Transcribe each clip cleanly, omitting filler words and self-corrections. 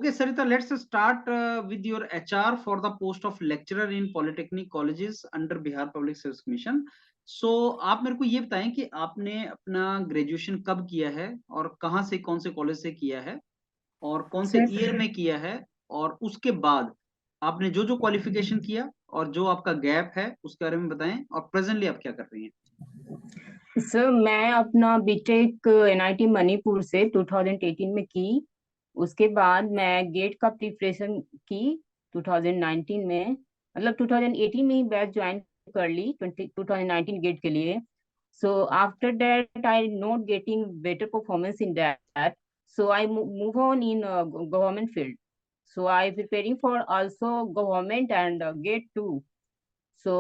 Okay, Sarita, let's start with your HR for the post of lecturer in Polytechnic colleges under Bihar Public Service Commission. So आप मेरे को ये बताएं कि आपने अपना ग्रेजुएशन कब किया है और कहाँ से, कौन से कॉलेज से किया है और कौन से सर ईयर में किया है, और उसके बाद आपने जो जो क्वालिफिकेशन किया और जो आपका गैप है उसके बारे में बताएं, और प्रेजेंटली आप क्या कर रही हैं। सर मैं अपना बीटेक एनआईटी मणिपुर से 2018 में की। उसके बाद मैं गेट का प्रिपरेशन की 2019 में, मतलब 2018 में ही बैच ज्वाइन कर ली 2019 गेट के लिए। So after that I not getting better performance in that, so I move on in government field. So I preparing for also government and GATE too. So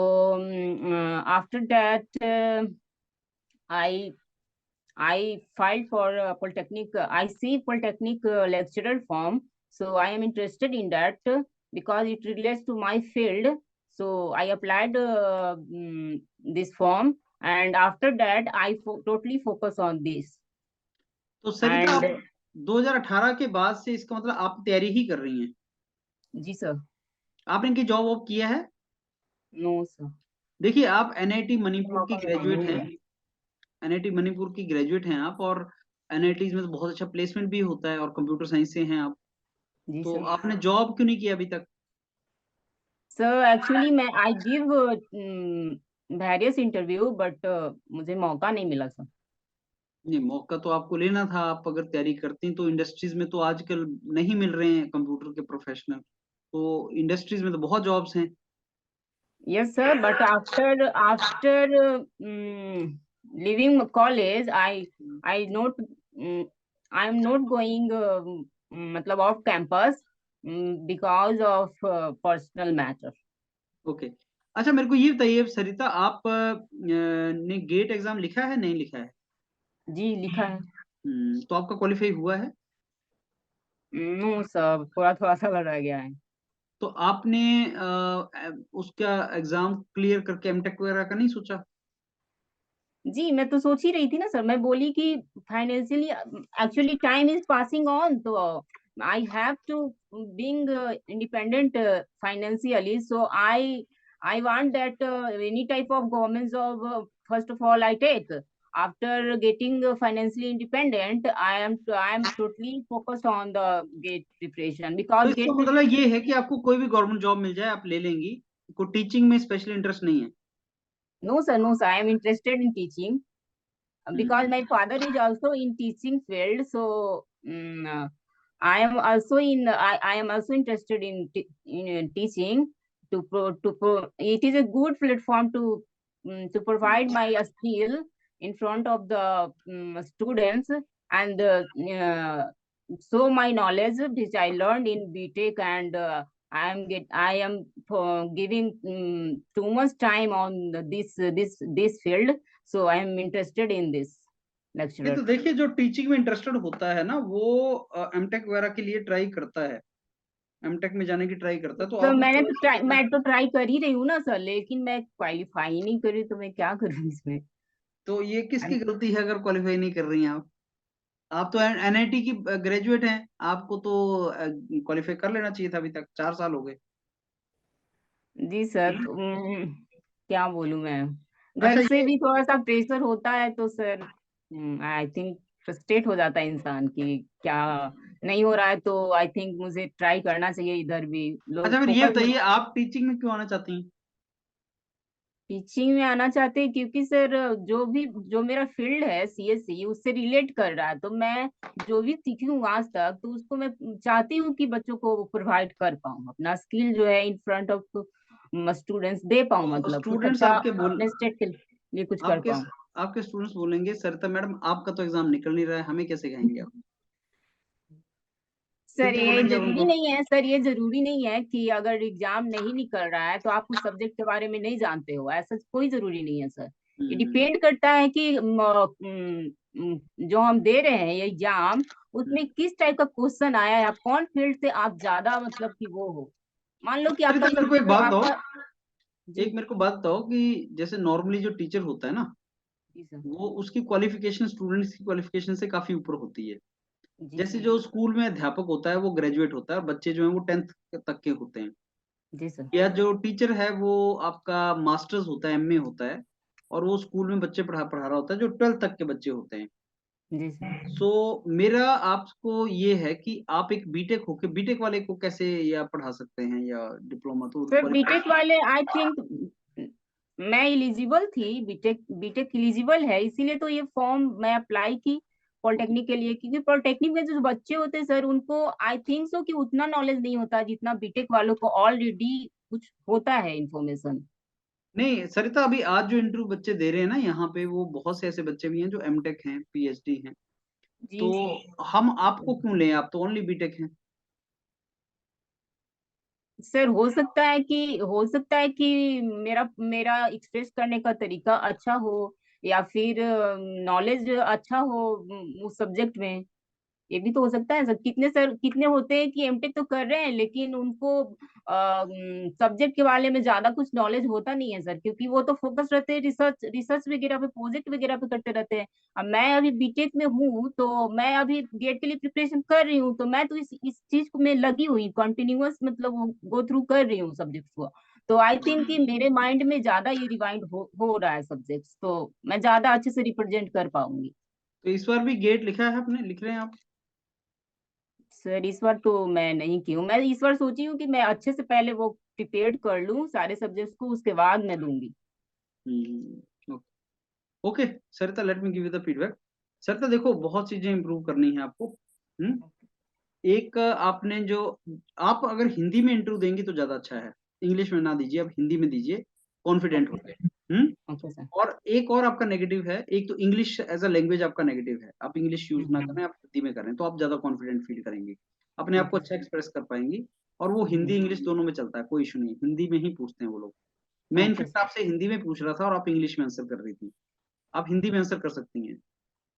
after that, I I filed for Polytechnic. I see Polytechnic lecturer form. So I am interested in that because it relates to my field. So I applied this form, and after that I totally focus on this. तो सरिता, And आप 2018 के बाद से, इसका मतलब आप तैयारी ही कर रही हैं। जी सर। आपने इनकी जॉब वॉब किया है? No sir. देखिए, आप एनआईटी मणिपुर की मौका मिला ग्रेजुएट नहीं हैं। मिला। एनआईटी मणिपुर की ग्रेजुएट हैं आप, और एनआईटीज में तो बहुत अच्छा प्लेसमेंट भी होता है, और कंप्यूटर साइंस से हैं आप। जी तो सर। आपने जॉब क्यों नहीं किया अभी तक? सर एक्चुअली मैं I give various interview but मुझे मौका नहीं मिला सर। नहीं, मौका तो आपको लेना था। आप अगर तैयारी करती तो इंडस्ट्रीज में तो आजकल नहीं मिल रहे हैं कंप्यूटर के प्रोफेशनल, तो इंडस्ट्रीज में तो बहुत जॉब्स हैं। Yes, sir. But after leaving college, I not I am not going मतलब off campus because of personal matter. Okay. अच्छा, मेरे को ये बताइए सरिता, आप ने गेट एग्जाम लिखा है, नहीं लिखा है? जी लिखा है। तो आपका क्वालिफाई हुआ है? नो सर, थोड़ा थोड़ा सा रह गया है। तो आपने उसका एग्जाम क्लियर करके एमटेक वगैरह का नहीं सोचा? जी मैं तो सोच ही रही थी ना सर, मैं बोली कि financially actually time is passing on, तो I have to being independent financially. So I want that any type of government job first of all I take after getting financially independent. I am totally focused on the gate preparation तो because इसका gate मतलब ये preparation. है कि आपको कोई भी government job मिल जाए आप ले लेंगी, को टीचिंग में स्पेशल इंटरेस्ट नहीं है? No sir, no sir, I am interested in teaching because hmm. my father is also in teaching field. So I am also I am also interested in teaching it is a good platform to provide my skill in front of the students, and so my knowledge which I learned in BTech, and I am giving too much time on this field. So I am interested in this नहीं, lecturer. तो देखिए, जो teaching में interested होता है ना, वो MTech वगैरह के लिए ट्राई करता है, एमटेक में जाने की ट्राई करता है, तो तो आपने मैं तो ट्राई कर ही रही हूँ ना सर, लेकिन मैं क्वालिफाई ही नहीं कर रही, तो मैं क्या करूँ इसमें। तो ये किसकी गलती है अगर क्वालिफाई नहीं कर रही हैं आप तो एनआईटी की ग्रेजुएट हैं, आपको तो क्वालिफाई कर लेना चाहिए था। अभी तक 4 साल हो गए। जी सर, तो क्या बोलूँ मैं, अच्छा, घर से ये भी थोड़ा सा प्रेशर होता है, तो सर आई थिंक फ्रस्ट्रेट हो जाता है इंसान की क्या नहीं हो रहा है, तो आई थिंक मुझे ट्राई करना चाहिए इधर भी लोग अच्छा, फिर ये फोकस। बताइए, आप टीचिंग में क्यों आना चाहती हैं? टीचिंग में आना चाहते हैं क्योंकि सर जो मेरा फील्ड है सीएससी उससे रिलेट कर रहा है, तो मैं जो भी सीखी हूँ आज तक, तो उसको मैं चाहती हूँ कि बच्चों को प्रोवाइड कर पाऊँ, अपना स्किल जो है in front of students they पाऊँ, तो मतलब कुछ स्टूडेंट्स अच्छा आपके बोल अपने स्टेट के लिए कुछ कर आपके पाऊँ। आपके स्टूडेंट्स बोलेंगे, सरिता मैडम आपका तो एग्जाम निकल नहीं रहा है, हमें कैसे कहेंगे आप? फिर सर क्या ये बोलेंगे आप जरूरी उनको? नहीं है, सर ये जरूरी नहीं है कि अगर एग्जाम नहीं निकल रहा है तो आप उस सब्जेक्ट के बारे में नहीं जानते हो, ऐसा कोई जरूरी नहीं है सर। ये हम्म। डिपेंड करता है कि जो हम दे रहे हैं ये एग्जाम, उसमें हम्म। किस टाइप का क्वेश्चन आया है, आप कौन फील्ड से आप ज्यादा मतलब कि वो हो। मान लो कि सरिता, आपका मेरे को एक सब्जेक्ट बात बताओ, आपका। जी। कि जैसे नॉर्मली जो टीचर होता है ना, जी सर। वो उसकी क्वालिफिकेशन स्टूडेंट्स की क्वालिफिकेशन से काफी ऊपर होती है। जी जैसे सर। जो स्कूल में अध्यापक होता है वो ग्रेजुएट होता है और बच्चे जो हैं वो 10th तक के होते हैं। जी सर। या जो टीचर है वो आपका मास्टर्स होता है, एमए होता है, और वो स्कूल में बच्चे पढ़ा पढ़ा रहा होता है जो 12th तक के बच्चे होते हैं। जी सर। सो मेरा आपको ये है कि आप एक बीटेक होके बीटेक वाले को कैसे या पढ़ा सकते हैं या डिप्लोमा तो सर बीटेक क्वालिफिकेशन। वाले आई थिंक मैं एलिजिबल थी, बीटेक बीटेक एलिजिबल है, इसीलिए तो ये फॉर्म मैं अप्लाई की पॉलिटेक्निक के लिए, क्योंकि पॉलिटेक्निक में जो बच्चे होते हैं सर उनको आई थिंक सो कि उतना नॉलेज नहीं होता जितना बीटेक वालों को ऑलरेडी कुछ होता है इंफॉर्मेशन। नहीं सरिता, अभी आज जो इंटरव्यू बच्चे दे रहे हैं ना यहाँ पे, वो बहुत से ऐसे बच्चे भी हैं जो एमटेक हैं, पीएचडी हैं। जी तो हम आपको सर। क्यों लें, आप तो ओनली बीटेक हैं। सर हो सकता है कि मेरा मेरा एक्सप्रेस करने का तरीका अच्छा हो, या फिर नॉलेज अच्छा हो उस सब्जेक्ट में। ये भी तो हो सकता है सर, कितने होते हैं कि एमटेक तो कर रहे हैं लेकिन उनको सब्जेक्ट के बारे में ज्यादा कुछ नॉलेज होता नहीं है सर, क्योंकि वो तो फोकस रहते हैं रिसर्च रिसर्च वगैरह पे, प्रोजेक्ट वगैरह पे करते रहते हैं। अब मैं अभी बीटेक में हूँ, तो मैं अभी गेट के लिए प्रिपरेशन कर रही हूँ, तो मैं तो इस चीज को मैं लगी हुई कंटिन्यूअस, मतलब गो थ्रू कर रही हूँ सब्जेक्ट को। तो आई थिंक कि मेरे माइंड में ज्यादा ये रिवाइंड हो रहा है सब्जेक्ट्स, तो मैं ज्यादा अच्छे से रिप्रेजेंट कर पाऊंगी। तो इस बार भी गेट लिखा है आपने, लिख रहे हैं आप। सर इस बार तो मैं नहीं की हूँ, मैं इस बार सोची हूँ कि मैं अच्छे से पहले वो प्रिपेयर कर लूँ सारे सब्जेक्ट्स को, उसके बाद मैं दूंगी। Hmm. Okay Sarita, let me give you the feedback. Sarita देखो, बहुत चीजें इंप्रूव करनी है आपको। हम्म। एक आपने जो, आप अगर हिंदी में इंटरव्यू देंगी तो ज्यादा अच्छा है। इंग्लिश में ना दीजिए, आप हिंदी में दीजिए, कॉन्फिडेंट ओके होके। सर। हम्म। Okay sir. और एक और आपका नेगेटिव है, एक तो इंग्लिश एज अ लैंग्वेज आपका नेगेटिव है, आप इंग्लिश यूज ना करें, आप हिंदी में करें तो आप ज्यादा कॉन्फिडेंट फील करेंगे, अपने आप को ओके अच्छा सर। एक्सप्रेस कर पाएंगी। और वो हिंदी इंग्लिश दोनों में चलता है, कोई इशू नहीं, हिंदी में ही पूछते हैं वो लोग। मैं ओके इनफेक्ट सर। आपसे हिंदी में पूछ रहा था और आप इंग्लिश में आंसर कर रही थी, आप हिंदी में आंसर कर सकती हैं।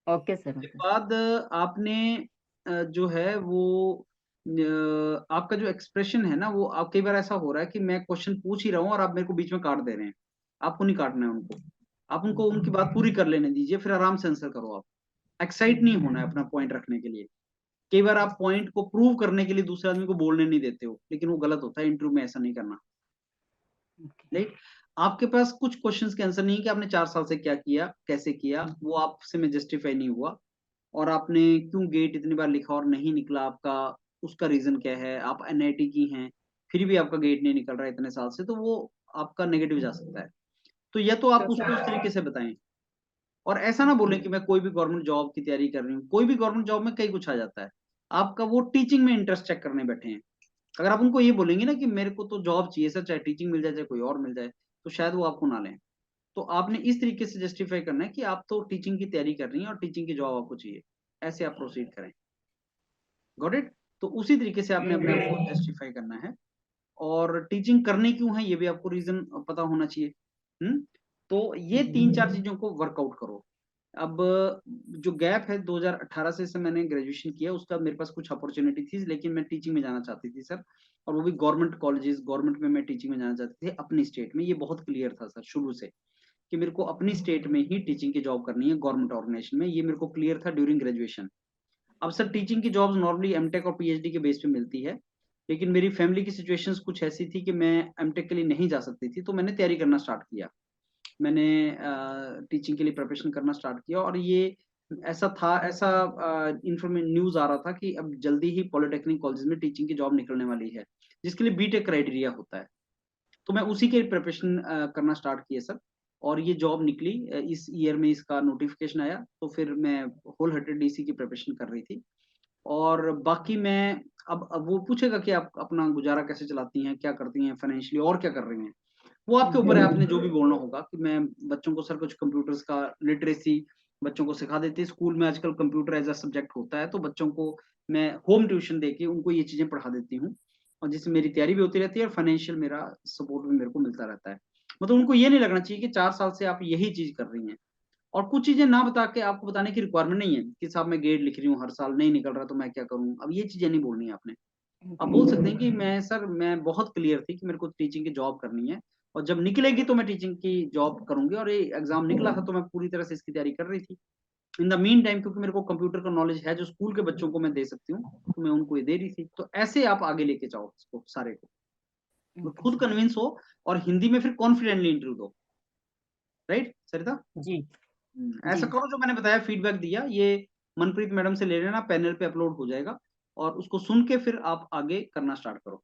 Okay sir. उसके ओके सर। बाद आपने जो है वो आपका जो एक्सप्रेशन है ना, वो आप कई बार ऐसा हो रहा है कि मैं क्वेश्चन पूछ ही रहा हूँ और आप मेरे को बीच में काट दे रहे हैं। आपको नहीं काटना है उनको, आप उनको उनकी बात पूरी कर लेने दीजिए, फिर आराम से आंसर करो। आप एक्साइट नहीं होना है अपना पॉइंट रखने के लिए। कई बार आप पॉइंट को प्रूव करने के लिए दूसरे आदमी को बोलने नहीं देते हो, लेकिन वो गलत होता है, इंटरव्यू में ऐसा नहीं करना। राइट। आपके पास कुछ क्वेश्चंस के आंसर नहीं है कि आपने 4 साल से क्या किया, कैसे किया, वो आपसे में जस्टिफाई नहीं हुआ। और आपने क्यों गेट इतनी बार लिखा और नहीं निकला आपका, उसका रीजन क्या है, आप एनआईटी की हैं फिर भी आपका गेट नहीं निकल रहा है इतने साल से, तो वो आपका नेगेटिव जा सकता है। तो या तो आप तो उसको उस सर। तरीके से बताएं, और ऐसा ना बोलें कि मैं कोई भी गवर्नमेंट जॉब की तैयारी कर रही हूँ। कोई भी गवर्नमेंट जॉब में कई कुछ आ जाता है, आपका वो टीचिंग में इंटरेस्ट चेक करने बैठे हैं। अगर आप उनको ये बोलेंगे ना कि मेरे को तो जॉब चाहिए सर, चाहे टीचिंग मिल जाए चाहे कोई और मिल जाए, तो शायद वो आपको ना लें। तो आपने इस तरीके से जस्टिफाई करना है कि आप तो टीचिंग की तैयारी कर रही हैं और टीचिंग की जॉब आपको चाहिए, ऐसे आप प्रोसीड करें। Got it. तो उसी तरीके से आपने अपने आप को जस्टिफाई करना है। और टीचिंग करनी क्यों है ये भी आपको रीजन पता होना चाहिए। हम्म। तो ये 3-4 चीजों को वर्कआउट करो। अब जो गैप है 2018 से मैंने ग्रेजुएशन किया, उसका मेरे पास कुछ अपॉर्चुनिटी थी, लेकिन मैं टीचिंग में जाना चाहती थी सर। और वो भी गवर्नमेंट कॉलेजेस, गवर्नमेंट में मैं टीचिंग में जाना चाहती थी अपनी स्टेट में। ये बहुत क्लियर था सर शुरू से कि मेरे को अपनी स्टेट में ही टीचिंग की जॉब करनी है, गवर्नमेंट ऑर्गेनाइजेशन में। ये मेरे को क्लियर था ड्यूरिंग ग्रेजुएशन। अब सर टीचिंग की जॉब्स नॉर्मली एमटेक और पीएचडी के बेस पे मिलती है, लेकिन मेरी फैमिली की सिचुएशंस कुछ ऐसी थी कि मैं एमटेक के लिए नहीं जा सकती थी, तो मैंने तैयारी करना स्टार्ट किया। मैंने टीचिंग के लिए प्रिपरेशन करना स्टार्ट किया। और ये ऐसा था, ऐसा इंफॉर्मेशन न्यूज आ रहा था कि अब जल्दी ही पॉलिटेक्निक कॉलेज में टीचिंग की जॉब निकलने वाली है, जिसके लिए बीटेक क्राइटेरिया होता है। तो मैं उसी के प्रिपरेशन करना स्टार्ट किया सर। और ये जॉब निकली इस ईयर में, इसका नोटिफिकेशन आया, तो फिर मैं होल हार्टेड डीसी की प्रिपरेशन कर रही थी। और बाकी मैं, अब वो पूछेगा कि आप अपना गुजारा कैसे चलाती हैं, क्या करती हैं फाइनेंशियली और क्या कर रही हैं, वो आपके ऊपर है, आपने जो भी बोलना होगा। कि मैं बच्चों को सर कुछ कंप्यूटर्स का लिटरेसी बच्चों को सिखा देती है, स्कूल में आजकल कंप्यूटर एज अ सब्जेक्ट होता है, तो बच्चों को मैं होम ट्यूशन देके उनको ये चीजें पढ़ा देती हूँ। और जिससे मेरी तैयारी भी होती रहती है और फाइनेंशियल मेरा सपोर्ट भी मेरे को मिलता रहता है। मतलब उनको ये नहीं लगना चाहिए कि 4 साल से आप यही चीज कर रही हैं। और कुछ चीजें ना बता के आपको बताने की रिक्वायरमेंट नहीं है कि साहब मैं गेट लिख रही हूँ, हर साल नहीं निकल रहा तो मैं क्या करूँ, अब ये चीजें नहीं बोलनी है आपने। आप बोल सकते हैं कि मैं सर, मैं बहुत क्लियर थी कि मेरे को टीचिंग की जॉब करनी है, और जब निकलेगी तो मैं टीचिंग की जॉब करूंगी, और ये एग्जाम निकला था तो मैं पूरी तरह से इसकी तैयारी कर रही थी। इन द मीन टाइम, क्योंकि मेरे को कंप्यूटर का नॉलेज है जो स्कूल के बच्चों को मैं दे सकती हूँ, तो मैं उनको ये दे रही थी। तो ऐसे आप आगे लेके जाओ इसको सारे को, तो खुद कन्विंस हो और हिंदी में फिर कॉन्फिडेंटली इंटरव्यू दो। राइट सरिता? जी ऐसा जी। करो जो मैंने बताया, फीडबैक दिया, ये मनप्रीत मैडम से ले लेना, पैनल पे अपलोड हो जाएगा, और उसको सुन के फिर आप आगे करना स्टार्ट करो।